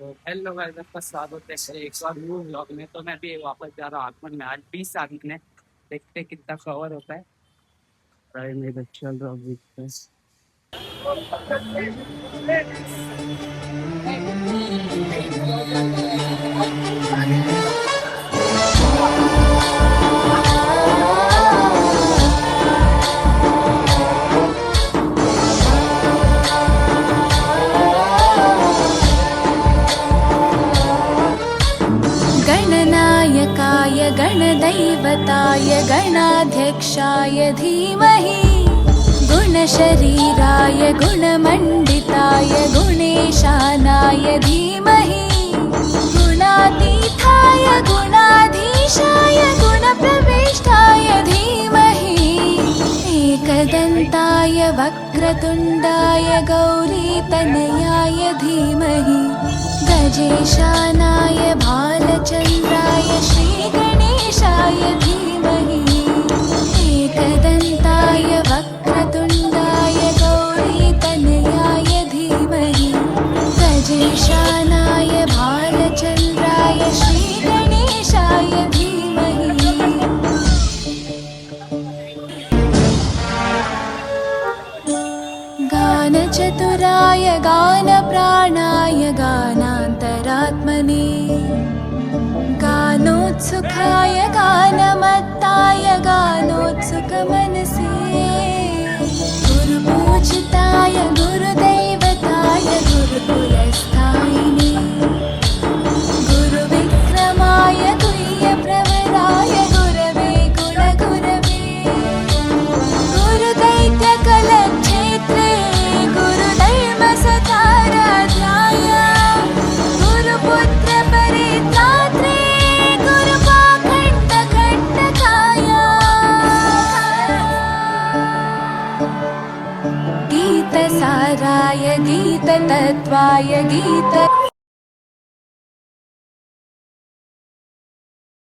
तो hello guys, आपका स्वागत है मेरे एक और न्यू व्लॉग में। तो मैं भी वापस जा रहा हूँ आगमन में आज 20 तारीख में। देखते हैं कितना कवर होता है। भाई मैं इधर चल रहा हूँ बीच पे। गणनायकाय गणदैवताय गणाध्यक्षाय धीमहि गुणशरीराय गुणमण्डिताय गुणेशानाय धीमहि गुणातीताय गुणाधीशाय गुणप्रविष्टाय धीमहि एकदन्ताय वक्रतुण्डाय गौरीतनयाय धीमहि गजेशानाय भालचन्द्राय श्रीगणेशाय धीमहि एकदन्ताय वक्रतुण्डाय गौरीतनयाय धीमहि गजेशानाय भालचन्द्राय श्रीगणेशाय धीमहि गानचतुराय गानप्राणाय गानान्तरात्मने गानोत्सुकाय गानमत्ताय गानोत्सुकमनसे गुरुपूजिताय गुरुदैवताय गुरुकुलस्थायिने गुरुविक्रमाय तुल्यप्रवराय गुरवे गुणगुरवे गुरुदैत्यकलक्षेत्रे गुरुधर्मसताराध्याय गुरुपुत्रपरित्रात्रे गुरुपाखण्डखण्डकाय गीतसाराय गीततत्त्वाय गीत